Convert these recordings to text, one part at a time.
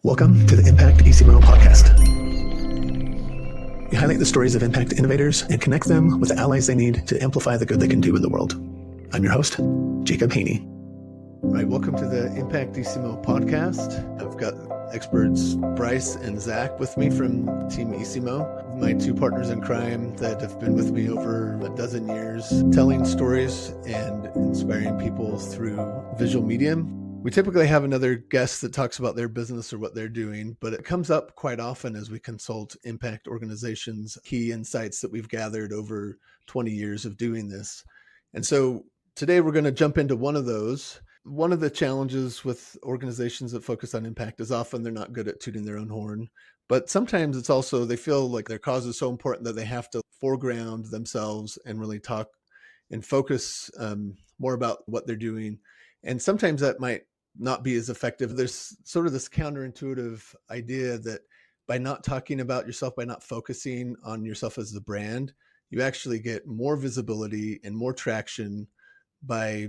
Welcome to the Impact ISSIMO podcast. We highlight the stories of impact innovators and connect them with the allies they need to amplify the good they can do in the world. I'm your host, Jacob Haney. All right, welcome to the Impact ISSIMO podcast. I've got experts Bryce and Zach with me from Team ISSIMO, my two partners in crime that have been with me over a dozen years, telling stories and inspiring people through visual medium. We typically have another guest that talks about their business or what they're doing, but it comes up quite often as we consult impact organizations, key insights that we've gathered over 20 years of doing this. And so today we're going to jump into one of those. One of the challenges with organizations that focus on impact is often they're not good at tooting their own horn, but sometimes it's also they feel like their cause is so important that they have to foreground themselves and really talk and focus more about what they're doing. And sometimes that might not be as effective. There's sort of this counterintuitive idea that by not talking about yourself, by not focusing on yourself as the brand, you actually get more visibility and more traction by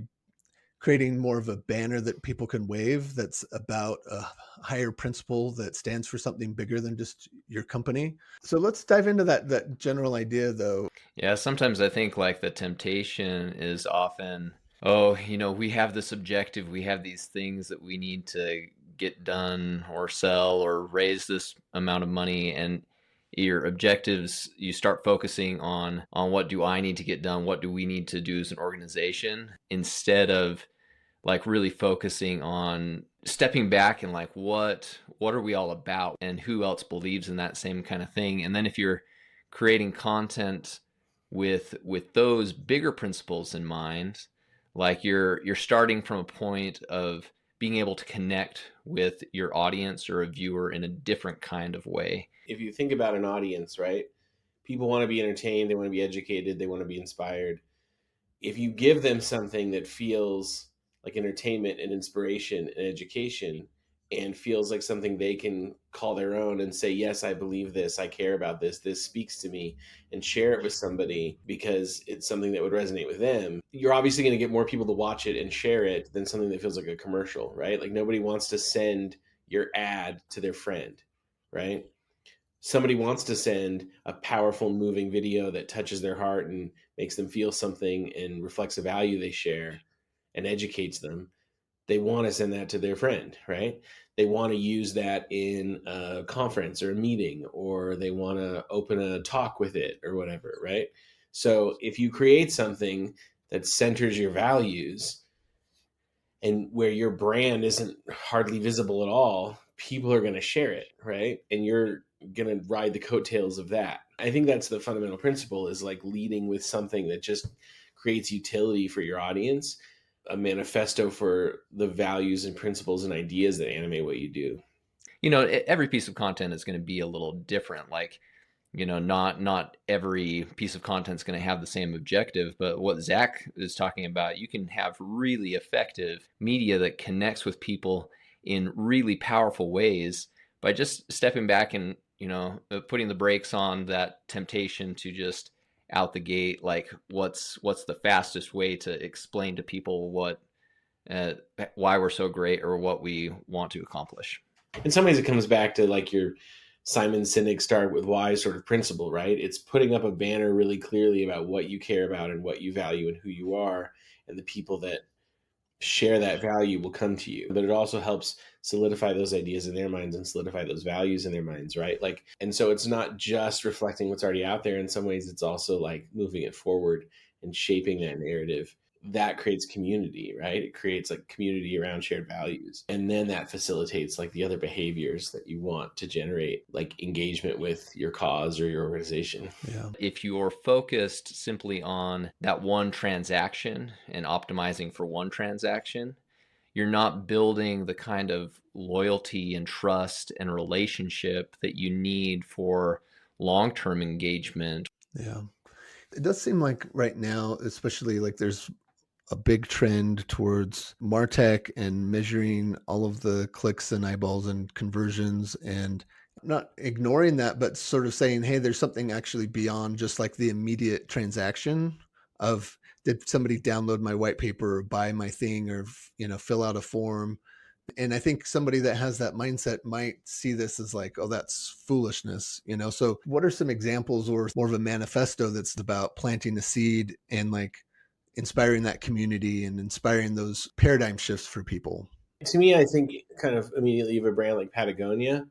creating more of a banner that people can wave that's about a higher principle that stands for something bigger than just your company. So let's dive into that general idea though. Yeah, sometimes I think like the temptation is often, we have this objective, we have these things that we need to get done or sell or raise this amount of money, and your objectives, you start focusing on what do I need to get done, what do we need to do as an organization, instead of like really focusing on stepping back and like what are we all about and who else believes in that same kind of thing. And then if you're creating content with those bigger principles in mind, like you're starting from a point of being able to connect with your audience or a viewer in a different kind of way. If you think about an audience, right? People want to be entertained, they want to be educated, they want to be inspired. If you give them something that feels like entertainment and inspiration and education and feels like something they can call their own and say, yes, I believe this, I care about this speaks to me, and share it with somebody because it's something that would resonate with them, you're obviously going to get more people to watch it and share it than something that feels like a commercial, right? Like nobody wants to send your ad to their friend, right? Somebody wants to send a powerful, moving video that touches their heart and makes them feel something and reflects a value they share and educates them. They want to send that to their friend, right? They want to use that in a conference or a meeting, or they want to open a talk with it or whatever, right? So if you create something that centers your values and where your brand isn't hardly visible at all, people are going to share it, right? And you're going to ride the coattails of that. I think that's the fundamental principle, is like leading with something that just creates utility for your audience, a manifesto for the values and principles and ideas that animate what you do. Every piece of content is going to be a little different. Like, not every piece of content is going to have the same objective, but what Zach is talking about, you can have really effective media that connects with people in really powerful ways by just stepping back and, putting the brakes on that temptation to just out the gate, like what's the fastest way to explain to people why we're so great or what we want to accomplish. In some ways, it comes back to like your Simon Sinek start with why sort of principle, right? It's putting up a banner really clearly about what you care about and what you value and who you are, and the people that share that value will come to you. But it also helps solidify those ideas in their minds and solidify those values in their minds, right? Like, and so it's not just reflecting what's already out there. In some ways, it's also like moving it forward and shaping that narrative. That creates community, right? It creates like community around shared values. And then that facilitates like the other behaviors that you want to generate, like engagement with your cause or your organization. Yeah. If you're focused simply on that one transaction and optimizing for one transaction, you're not building the kind of loyalty and trust and relationship that you need for long-term engagement. Yeah. It does seem like right now, especially like there's a big trend towards MarTech and measuring all of the clicks and eyeballs and conversions, and not ignoring that, but sort of saying, hey, there's something actually beyond just like the immediate transaction of did somebody download my white paper or buy my thing or, fill out a form. And I think somebody that has that mindset might see this as like, oh, that's foolishness, you know? So what are some examples or more of a manifesto that's about planting a seed and like inspiring that community and inspiring those paradigm shifts for people? To me, I think kind of immediately you have a brand like Patagonia,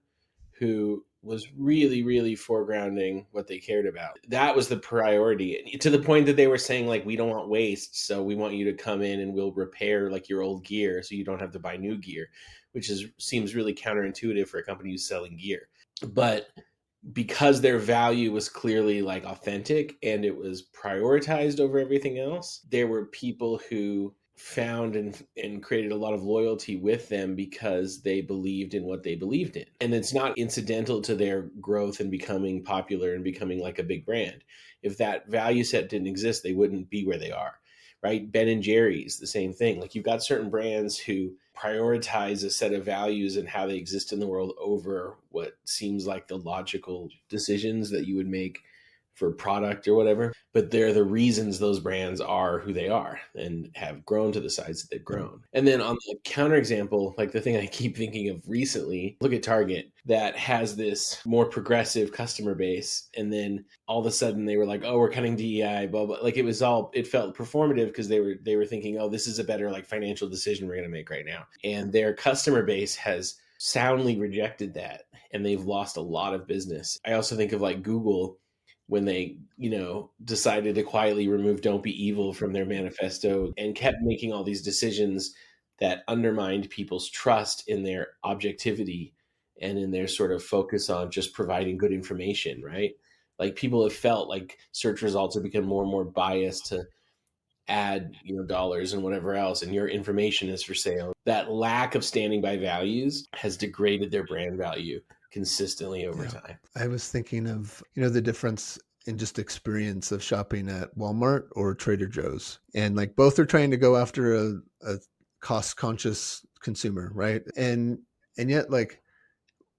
who was really, really foregrounding what they cared about. That was the priority, to the point that they were saying, like, we don't want waste, so we want you to come in and we'll repair like your old gear so you don't have to buy new gear, which seems really counterintuitive for a company who's selling gear. But because their value was clearly like authentic and it was prioritized over everything else, there were people who found and created a lot of loyalty with them because they believed in what they believed in. And it's not incidental to their growth and becoming popular and becoming like a big brand. If that value set didn't exist, they wouldn't be where they are, right? Ben and Jerry's, the same thing. Like, you've got certain brands who prioritize a set of values and how they exist in the world over what seems like the logical decisions that you would make for product or whatever, but they're the reasons those brands are who they are and have grown to the size that they've grown. And then on the counterexample, like the thing I keep thinking of recently, look at Target, that has this more progressive customer base. And then all of a sudden they were like, oh, we're cutting DEI, blah, blah. Like, it felt performative because they were thinking, oh, this is a better like financial decision we're going to make right now. And their customer base has soundly rejected that, and they've lost a lot of business. I also think of like Google, when they, decided to quietly remove "Don't Be Evil" from their manifesto and kept making all these decisions that undermined people's trust in their objectivity and in their sort of focus on just providing good information, right? Like, people have felt like search results have become more and more biased to add, dollars and whatever else, and your information is for sale. That lack of standing by values has degraded their brand value consistently over time. I was thinking of, the difference in just experience of shopping at Walmart or Trader Joe's. And like both are trying to go after a cost conscious consumer, right? And yet, like,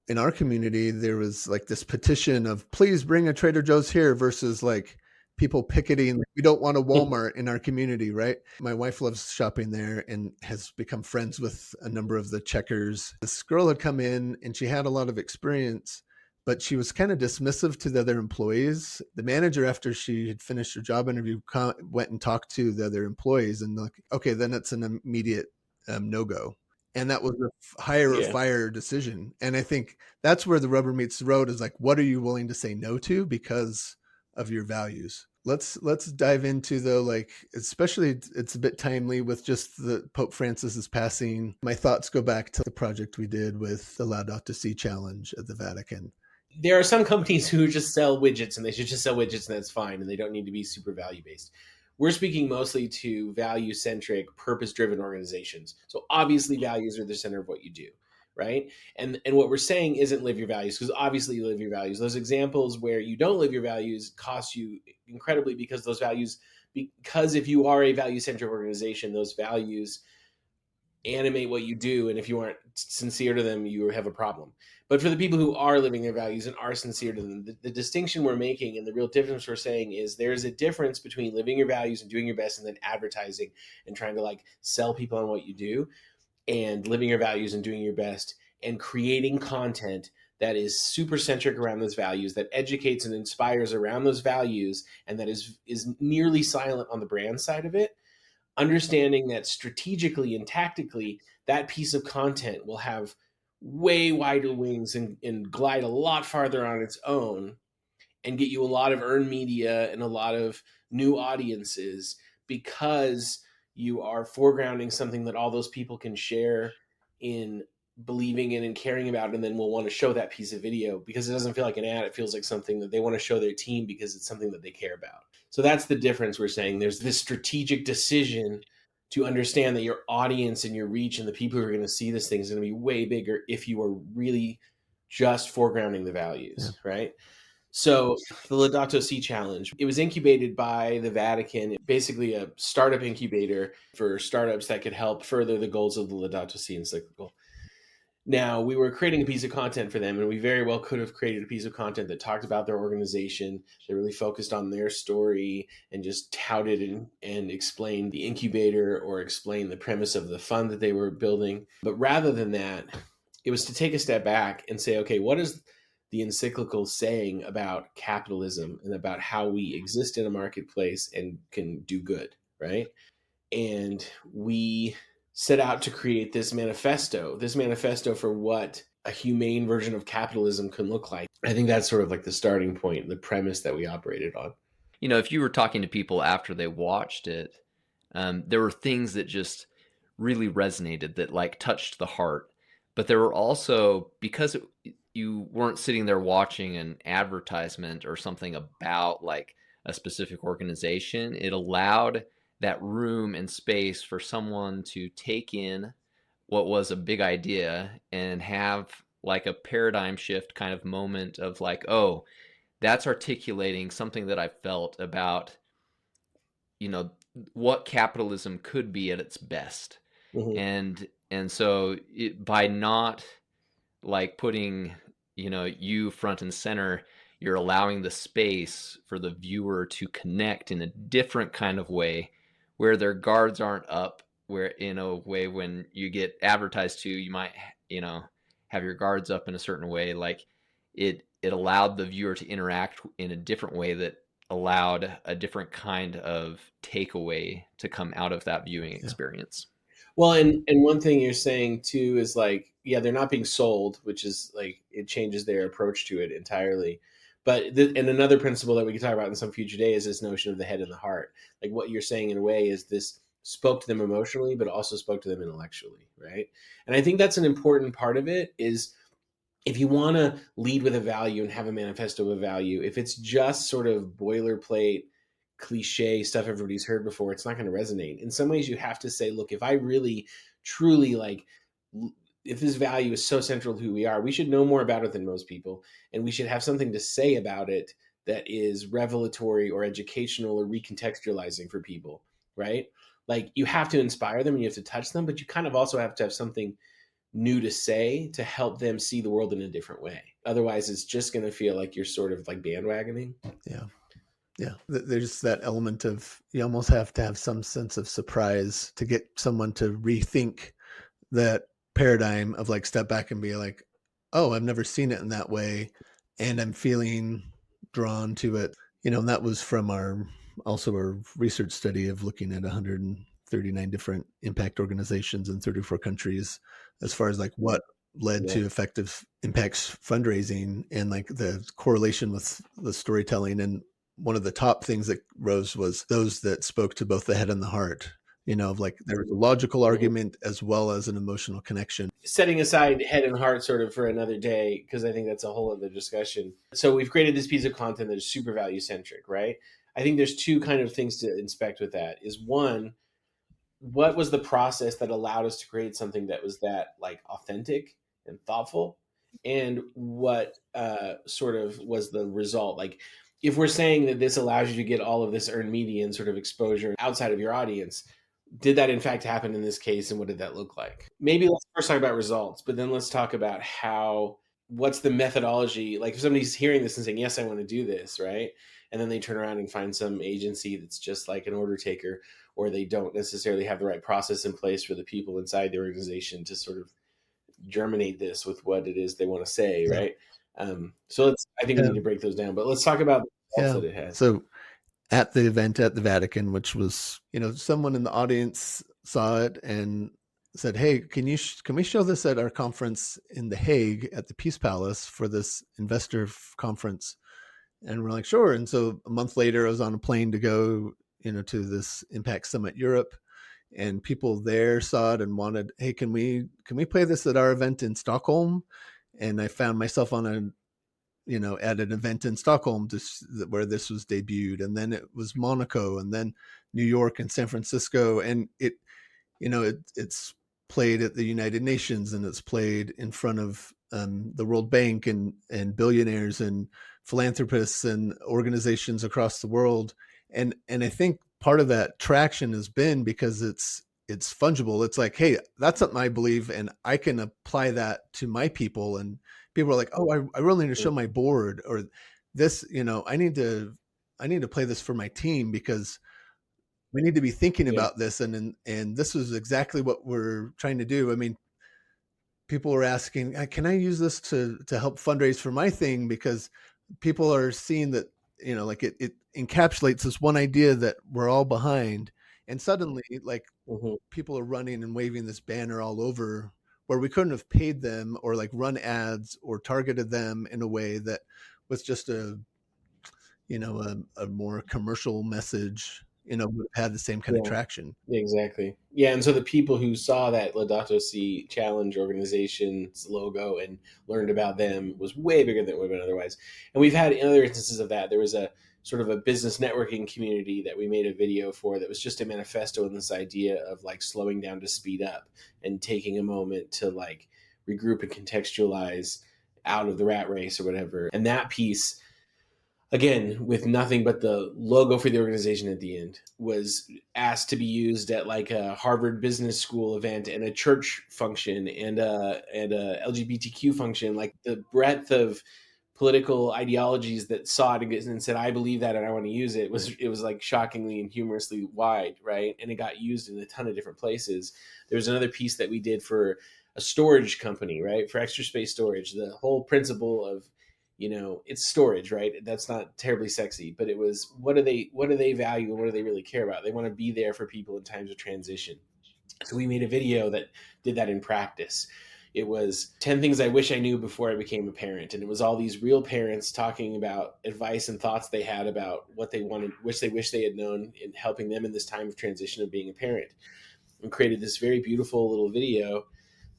in our community, there was like this petition of please bring a Trader Joe's here versus like people picketing. We don't want a Walmart in our community, right? My wife loves shopping there and has become friends with a number of the checkers. This girl had come in and she had a lot of experience, but she was kind of dismissive to the other employees. The manager, after she had finished her job interview, went and talked to the other employees and like, okay, then it's an immediate no-go. And that was a hire or fire decision. And I think that's where the rubber meets the road, is like, what are you willing to say no to because of your values? Let's dive into, though, like, especially it's a bit timely with just the Pope Francis's passing. My thoughts go back to the project we did with the Laudato Si challenge at the Vatican. There are some companies who just sell widgets, and they should just sell widgets and that's fine, and they don't need to be super value based. We're speaking mostly to value-centric, purpose-driven organizations. So obviously values are the center of what you do, right? And what we're saying isn't live your values, because obviously you live your values. Those examples where you don't live your values cost you incredibly, because those values, because if you are a value-centric organization, those values animate what you do, and if you aren't sincere to them, you have a problem. But for the people who are living their values and are sincere to them, the distinction we're making and the real difference we're saying is there's a difference between living your values and doing your best and then advertising and trying to like sell people on what you do, and living your values and doing your best and creating content that is super centric around those values, that educates and inspires around those values, and that is nearly silent on the brand side of it. Understanding that strategically and tactically, that piece of content will have way wider wings and glide a lot farther on its own and get you a lot of earned media and a lot of new audiences, because you are foregrounding something that all those people can share in believing in and caring about, and then will want to show that piece of video because it doesn't feel like an ad. It feels like something that they want to show their team because it's something that they care about. So that's the difference we're saying. There's this strategic decision to understand that your audience and your reach and the people who are going to see this thing is going to be way bigger if you are really just foregrounding the values, right? So the Laudato Si Challenge, it was incubated by the Vatican, basically a startup incubator for startups that could help further the goals of the Laudato Si encyclical. Now, we were creating a piece of content for them, and we very well could have created a piece of content that talked about their organization, that really focused on their story and just touted and explained the incubator or explained the premise of the fund that they were building. But rather than that, it was to take a step back and say, okay, what is the encyclical saying about capitalism and about how we exist in a marketplace and can do good, right? And we set out to create this manifesto for what a humane version of capitalism can look like. I think that's sort of like the starting point, the premise that we operated on. You know, if you were talking to people after they watched it, there were things that just really resonated, that like touched the heart. But there were also, because you weren't sitting there watching an advertisement or something about like a specific organization, it allowed that room and space for someone to take in what was a big idea and have like a paradigm shift kind of moment of like, oh, that's articulating something that I felt about, you know, what capitalism could be at its best. Mm-hmm. And so by not like putting, you know, you front and center, you're allowing the space for the viewer to connect in a different kind of way, where their guards aren't up, where in a way when you get advertised to, you might, you know, have your guards up in a certain way. Like it allowed the viewer to interact in a different way that allowed a different kind of takeaway to come out of that viewing experience. Well, and one thing you're saying too is like, yeah, they're not being sold, which is like, it changes their approach to it entirely. But and another principle that we can talk about in some future day is this notion of the head and the heart. Like what you're saying in a way is this spoke to them emotionally, but also spoke to them intellectually, right? And I think that's an important part of it is, if you want to lead with a value and have a manifesto of a value, if it's just sort of boilerplate, cliche stuff everybody's heard before, it's not going to resonate. In some ways, you have to say, look, if I really, truly like, if this value is so central to who we are, we should know more about it than most people. And we should have something to say about it that is revelatory or educational or recontextualizing for people, right? Like you have to inspire them and you have to touch them, but you kind of also have to have something new to say to help them see the world in a different way. Otherwise, it's just going to feel like you're sort of like bandwagoning. Yeah. Yeah. There's that element of, you almost have to have some sense of surprise to get someone to rethink that paradigm of like step back and be like, oh, I've never seen it in that way. And I'm feeling drawn to it. You know, and that was from our research study of looking at 139 different impact organizations in 34 countries, as far as like what led to effective impacts fundraising and like the correlation with the storytelling. And one of the top things that rose was those that spoke to both the head and the heart. You know, like there was a logical argument as well as an emotional connection. Setting aside head and heart sort of for another day, because I think that's a whole other discussion. So we've created this piece of content that is super value centric, right? I think there's two kind of things to inspect with that. Is one, what was the process that allowed us to create something that was that like authentic and thoughtful? And what sort of was the result? Like, if we're saying that this allows you to get all of this earned media and sort of exposure outside of your audience, did that in fact happen in this case, and what did that look like? Maybe let's first talk about results, but then let's talk about what's the methodology? Like if somebody's hearing this and saying, yes, I want to do this, right? And then they turn around and find some agency that's just like an order taker, or they don't necessarily have the right process in place for the people inside the organization to sort of germinate this with what it is they want to say, right? So I think we need to break those down, but let's talk about the results that it has. So at the event at the Vatican, which was, you know, someone in the audience saw it and said, hey, can we show this at our conference in The Hague at the Peace Palace for this investor conference? And we're like, sure. And so a month later, I was on a plane to go, you know, to this Impact Summit Europe, and people there saw it and wanted, hey, can we play this at our event in Stockholm? And I found myself on at an event in Stockholm where this was debuted, and then it was Monaco, and then New York and San Francisco, and it's played at the United Nations, and it's played in front of the World Bank and billionaires and philanthropists and organizations across the world, and I think part of that traction has been because it's it's fungible. It's like, hey, that's something I believe, and I can apply that to my people. And people are like, oh, I really need to show my board, or this, I need to play this for my team because we need to be thinking Yeah. about this. And this is exactly what we're trying to do. I mean, people are asking, can I use this to help fundraise for my thing? Because people are seeing that, like it encapsulates this one idea that we're all behind. And suddenly, like, people are running and waving this banner all over, where we couldn't have paid them or like run ads or targeted them in a way that was just a more commercial message, would have had the same kind of Yeah. traction. Exactly. Yeah, and so the people who saw that Laudato Si Challenge organization's logo and learned about them was way bigger than it would have been otherwise. And we've had other instances of that. There was a sort of a business networking community that we made a video for that was just a manifesto in this idea of like slowing down to speed up and taking a moment to like regroup and contextualize out of the rat race or whatever. And that piece, again, with nothing but the logo for the organization at the end, was asked to be used at like a Harvard Business School event and a church function and a LGBTQ function. Like the breadth of political ideologies that saw it and said, I believe that and I want to use it, was like shockingly and humorously wide, right? And it got used in a ton of different places. There was another piece that we did for a storage company, right? For Extra Space Storage. The whole principle of, it's storage, right? That's not terribly sexy, but it was, what do they value and what do they really care about? They want to be there for people in times of transition. So we made a video that did that in practice. It was 10 things I wish I knew before I became a parent. And it was all these real parents talking about advice and thoughts they had about what they wanted, which they wish they had known in helping them in this time of transition of being a parent, and created this very beautiful little video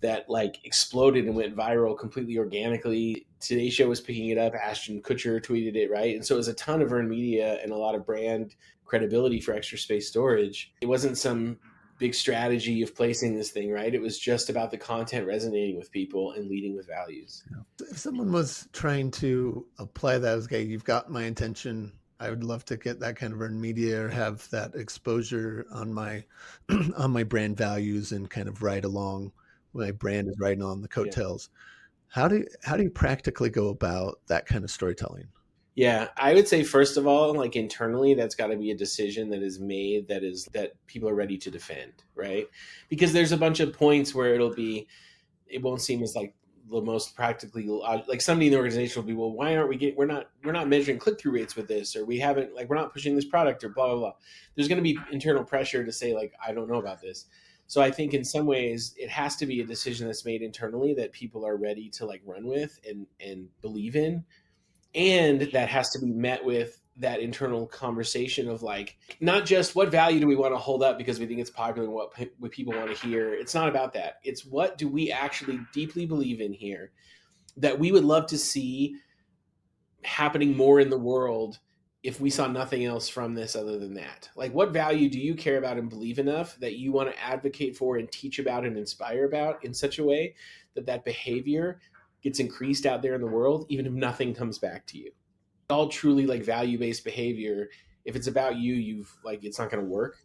that like exploded and went viral completely organically. Today's Show was picking it up. Ashton Kutcher tweeted it, right? And so it was a ton of earned media and a lot of brand credibility for Extra Space Storage. It wasn't some big strategy of placing this thing, right? It was just about the content resonating with people and leading with values. If someone was trying to apply that as, okay, you've got my attention, I would love to get that kind of earned media or have that exposure on my on my brand values and kind of ride along. My brand is riding on the coattails. Yeah. How do you practically go about that kind of storytelling? Yeah, I would say first of all, like internally, that's got to be a decision that is made that people are ready to defend, right? Because there's a bunch of points where it won't seem as like the most practically, like somebody in the organization will be, well, why aren't we're not measuring click-through rates with this, or we're not pushing this product, or blah blah blah. There's going to be internal pressure to say like, I don't know about this. So I think in some ways it has to be a decision that's made internally that people are ready to like run with and believe in. And that has to be met with that internal conversation of like, not just what value do we want to hold up because we think it's popular and what people want to hear. It's not about that. It's what do we actually deeply believe in here that we would love to see happening more in the world if we saw nothing else from this other than that. Like, what value do you care about and believe enough that you want to advocate for and teach about and inspire about in such a way that behavior gets increased out there in the world, even if nothing comes back to you? All truly like value-based behavior, if it's about you, it's not going to work.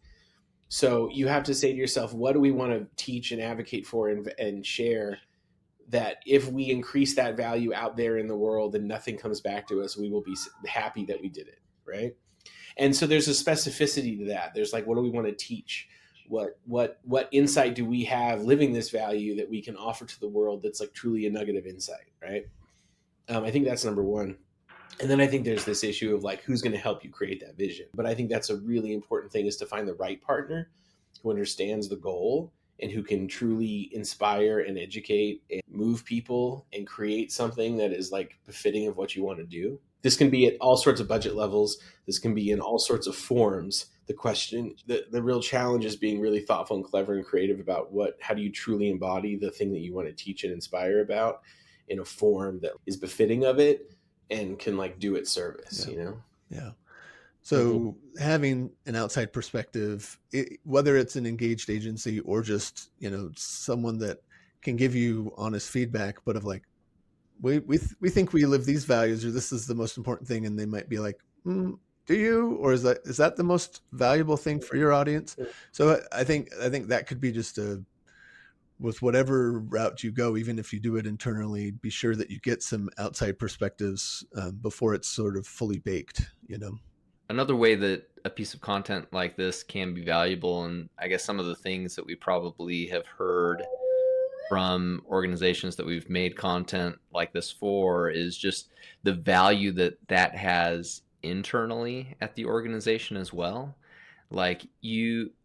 So you have to say to yourself, what do we want to teach and advocate for and share, that if we increase that value out there in the world and nothing comes back to us, we will be happy that we did it, right? And so there's a specificity to that. There's like, what do we want to teach? What insight do we have living this value that we can offer to the world that's like truly a nugget of insight, right? I think that's number one. And then I think there's this issue of like, who's going to help you create that vision? But I think that's a really important thing, is to find the right partner who understands the goal and who can truly inspire and educate and move people and create something that is like befitting of what you want to do. This can be at all sorts of budget levels. This can be in all sorts of forms. The real challenge is being really thoughtful and clever and creative about how do you truly embody the thing that you want to teach and inspire about in a form that is befitting of it and can like do its service, Yeah. So having an outside perspective, whether it's an engaged agency or just, someone that can give you honest feedback, but of like, we think we live these values, or this is the most important thing. And they might be like, Do you, or is that the most valuable thing for your audience? So I think that could be just with whatever route you go, even if you do it internally, be sure that you get some outside perspectives before it's sort of fully baked, you know? Another way that a piece of content like this can be valuable, and I guess some of the things that we probably have heard from organizations that we've made content like this for, is just the value that that has internally at the organization as well. Like,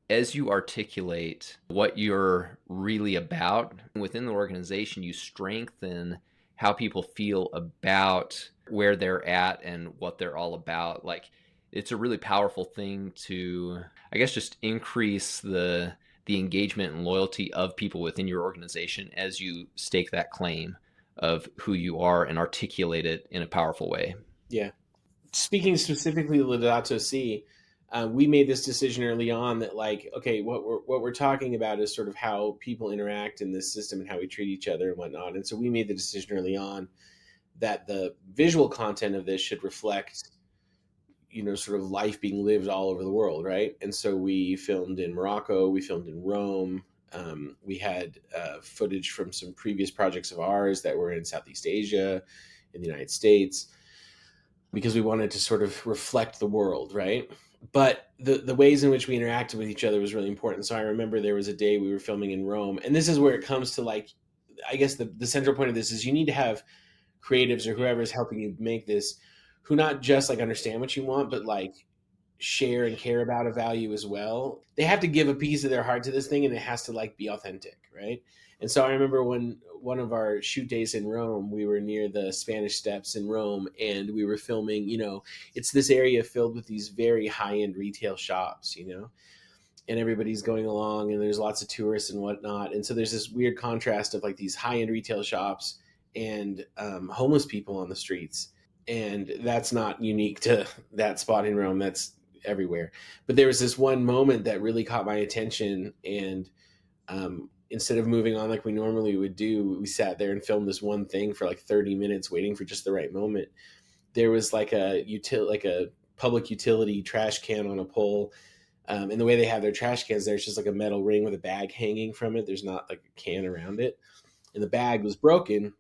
as you articulate what you're really about within the organization, you strengthen how people feel about where they're at and what they're all about. Like, it's a really powerful thing to, I guess, just increase the engagement and loyalty of people within your organization as you stake that claim of who you are and articulate it in a powerful way. Yeah. Speaking specifically of Laudato Si, we made this decision early on that, like, okay, what we're talking about is sort of how people interact in this system and how we treat each other and whatnot. And so we made the decision early on that the visual content of this should reflect, sort of life being lived all over the world, right? And so we filmed in Morocco, we filmed in Rome. We had footage from some previous projects of ours that were in Southeast Asia, in the United States, because we wanted to sort of reflect the world, right? But the ways in which we interacted with each other was really important. So I remember there was a day we were filming in Rome, and this is where it comes to, like, I guess the central point of this is you need to have creatives or whoever is helping you make this, who not just like understand what you want, but like share and care about a value as well. They have to give a piece of their heart to this thing, and it has to like be authentic, right? And so I remember when one of our shoot days in Rome, we were near the Spanish Steps in Rome, and we were filming, it's this area filled with these very high-end retail shops, and everybody's going along, and there's lots of tourists and whatnot. And so there's this weird contrast of like these high-end retail shops and homeless people on the streets. And that's not unique to that spot in Rome. That's everywhere. But there was this one moment that really caught my attention, and instead of moving on like we normally would do, we sat there and filmed this one thing for like 30 minutes, waiting for just the right moment. There was like a public utility trash can on a pole, and the way they have their trash cans, there's just like a metal ring with a bag hanging from it. There's not like a can around it, and the bag was broken.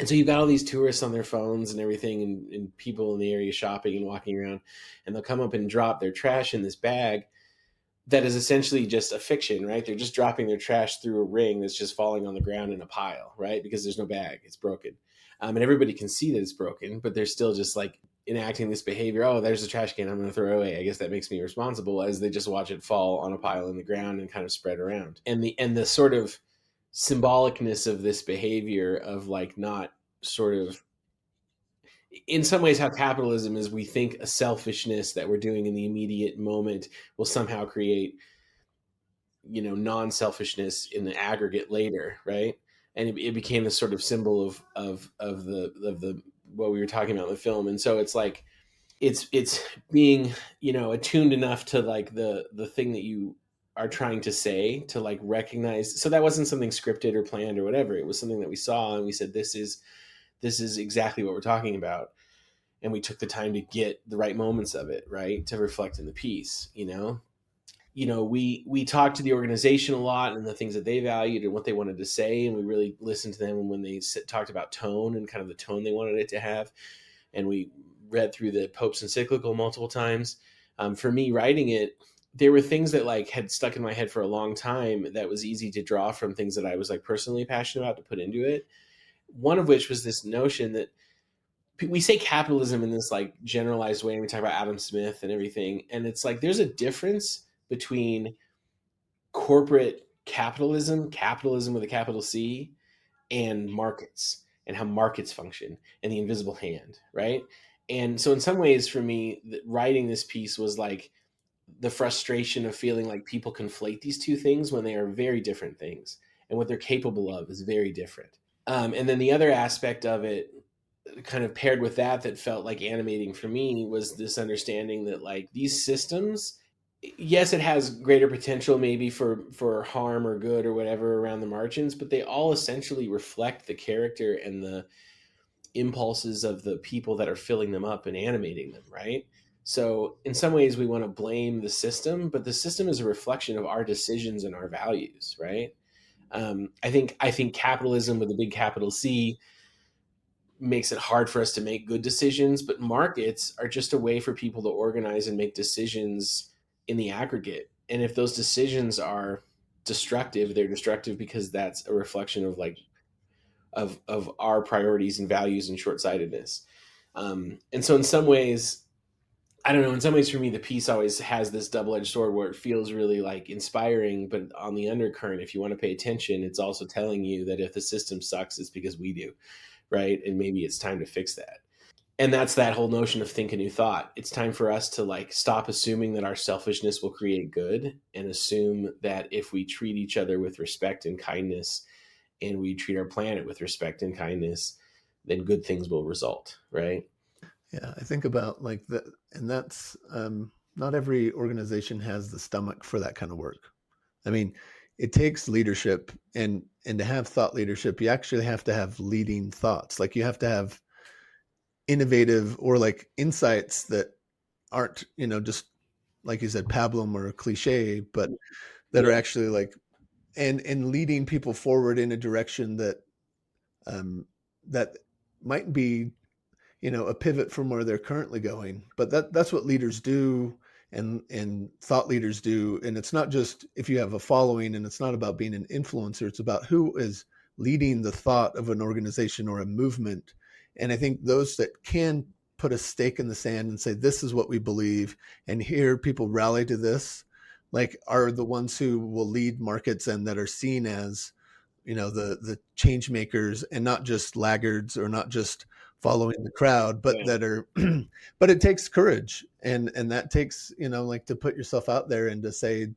And so you've got all these tourists on their phones and everything, and people in the area shopping and walking around, and they'll come up and drop their trash in this bag that is essentially just a fiction, right? They're just dropping their trash through a ring that's just falling on the ground in a pile, right? Because there's no bag, it's broken. And everybody can see that it's broken, but they're still just like enacting this behavior. Oh, there's a trash can, I'm going to throw it away. I guess that makes me responsible, as they just watch it fall on a pile in the ground and kind of spread around. And the sort of symbolicness of this behavior of like not sort of, in some ways, how capitalism is, we think a selfishness that we're doing in the immediate moment will somehow create, non-selfishness in the aggregate later, right? And it became a sort of symbol of the what we were talking about in the film. And so it's like it's being, attuned enough to like the thing that you are trying to say, to like recognize. So that wasn't something scripted or planned or whatever. It was something that we saw, and we said, this is exactly what we're talking about. And we took the time to get the right moments of it, right, to reflect in the piece. We talked to the organization a lot and the things that they valued and what they wanted to say, and we really listened to them when they talked about tone and kind of the tone they wanted it to have. And we read through the Pope's encyclical multiple times. For me, writing it, there were things that like had stuck in my head for a long time that was easy to draw from things that I was like personally passionate about to put into it. One of which was this notion that we say capitalism in this like generalized way, and we talk about Adam Smith and everything. And it's like, there's a difference between corporate capitalism with a capital C, and markets, and how markets function, and the invisible hand, right? And so in some ways for me, writing this piece was like the frustration of feeling like people conflate these two things when they are very different things, and what they're capable of is very different. And then the other aspect of it, kind of paired with that felt like animating for me, was this understanding that like these systems, yes, it has greater potential maybe for harm or good or whatever around the margins, but they all essentially reflect the character and the impulses of the people that are filling them up and animating them, right? So in some ways we want to blame the system, but the system is a reflection of our decisions and our values, right? I think capitalism with a big capital C makes it hard for us to make good decisions, but markets are just a way for people to organize and make decisions in the aggregate. And if those decisions are destructive, they're destructive because that's a reflection of of our priorities and values and short-sightedness. And so in some ways, I don't know, in some ways for me, the piece always has this double-edged sword where it feels really like inspiring, but on the undercurrent, if you want to pay attention, it's also telling you that if the system sucks, it's because we do, right? And maybe it's time to fix that. And that's that whole notion of think a new thought. It's time for us to like stop assuming that our selfishness will create good and assume that if we treat each other with respect and kindness and we treat our planet with respect and kindness, then good things will result, right? Yeah, I think about like that, and that's not every organization has the stomach for that kind of work. I mean, it takes leadership, and to have thought leadership, you actually have to have leading thoughts. Like you have to have innovative or like insights that aren't, just like you said, pablum or cliche, but that are actually like and leading people forward in a direction that that might be a pivot from where they're currently going. But that's what leaders do, and thought leaders do. And it's not just if you have a following, and it's not about being an influencer. It's about who is leading the thought of an organization or a movement. And I think those that can put a stake in the sand and say, this is what we believe, and here people rally to this, like are the ones who will lead markets and that are seen as the change makers, and not just laggards or not just following the crowd, but that are but it takes courage, and that takes like to put yourself out there and to say,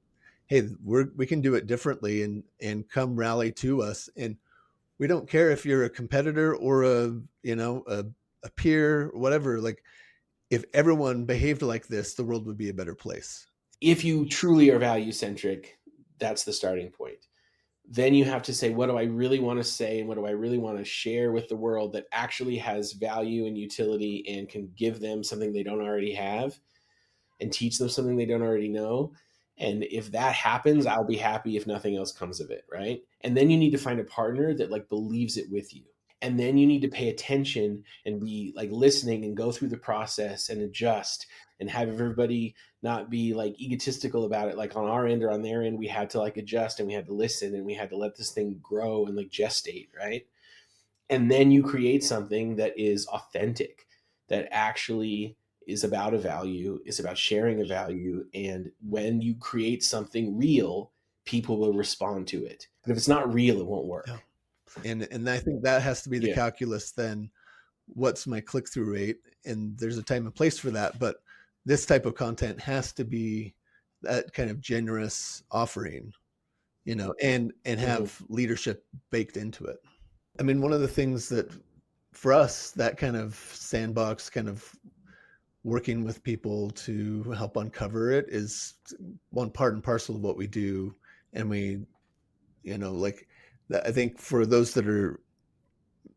hey, we can do it differently, and come rally to us. And we don't care if you're a competitor or a peer, whatever. Like if everyone behaved like this, the world would be a better place. If you truly are value centric, that's the starting point. Then you have to say, what do I really want to say, and what do I really want to share with the world that actually has value and utility and can give them something they don't already have and teach them something they don't already know. And if that happens, I'll be happy if nothing else comes of it, right? And then you need to find a partner that like believes it with you. And then you need to pay attention and be like listening and go through the process and adjust and have everybody not be like egotistical about it. Like on our end or on their end, we had to like adjust and we had to listen and we had to let this thing grow and like gestate, right? And then you create something that is authentic, that actually is about a value, is about sharing a value. And when you create something real, people will respond to it. But if it's not real, it won't work. Yeah. And I think that has to be the Yeah. calculus then. What's my click-through rate? And there's a time and place for that, but this type of content has to be that kind of generous offering, and have leadership baked into it. I mean, one of the things that for us, that kind of sandbox, kind of working with people to help uncover it, is one part and parcel of what we do. And we, like, I think for those that are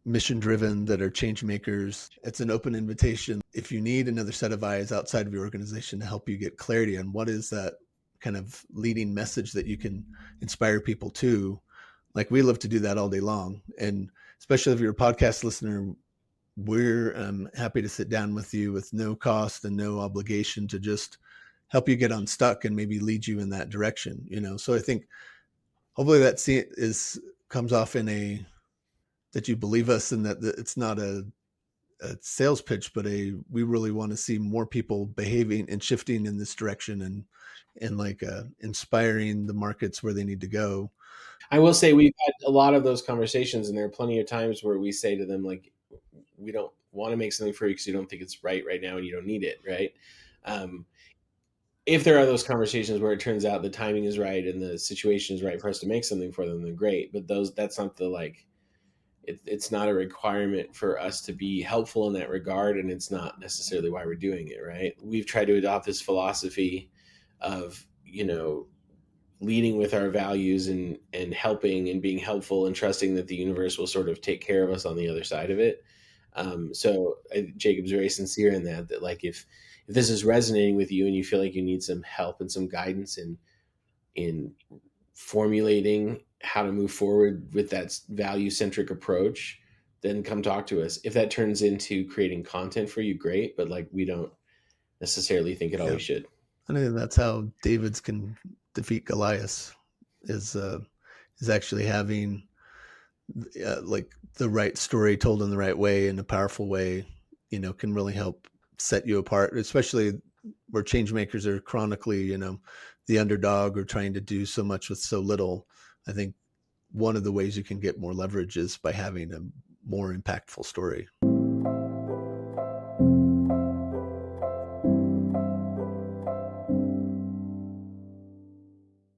mission driven, that are change makers, it's an open invitation. If you need another set of eyes outside of your organization to help you get clarity on what is that kind of leading message that you can inspire people to, like we love to do that all day long. And especially if you're a podcast listener, we're happy to sit down with you with no cost and no obligation to just help you get unstuck and maybe lead you in that direction. So I think hopefully that comes off in that you believe us, and that it's not a sales pitch, but we really want to see more people behaving and shifting in this direction, and like inspiring the markets where they need to go. I will say we've had a lot of those conversations, and there are plenty of times where we say to them, like, we don't want to make something for you because you don't think it's right now and you don't need it, right? If there are those conversations where it turns out the timing is right and the situation is right for us to make something for them, then great. But that's not it's not a requirement for us to be helpful in that regard, and it's not necessarily why we're doing it, right? We've tried to adopt this philosophy of, leading with our values and helping and being helpful and trusting that the universe will sort of take care of us on the other side of it. So Jacob's very sincere in that like if if this is resonating with you and you feel like you need some help and some guidance in formulating how to move forward with that value-centric approach, then come talk to us. If that turns into creating content for you, great, but like, we don't necessarily think it always should. I think that's how David's can defeat Goliath is actually having like the right story told in the right way, in a powerful way, can really help set you apart, especially where change makers are chronically, the underdog or trying to do so much with so little. I think one of the ways you can get more leverage is by having a more impactful story.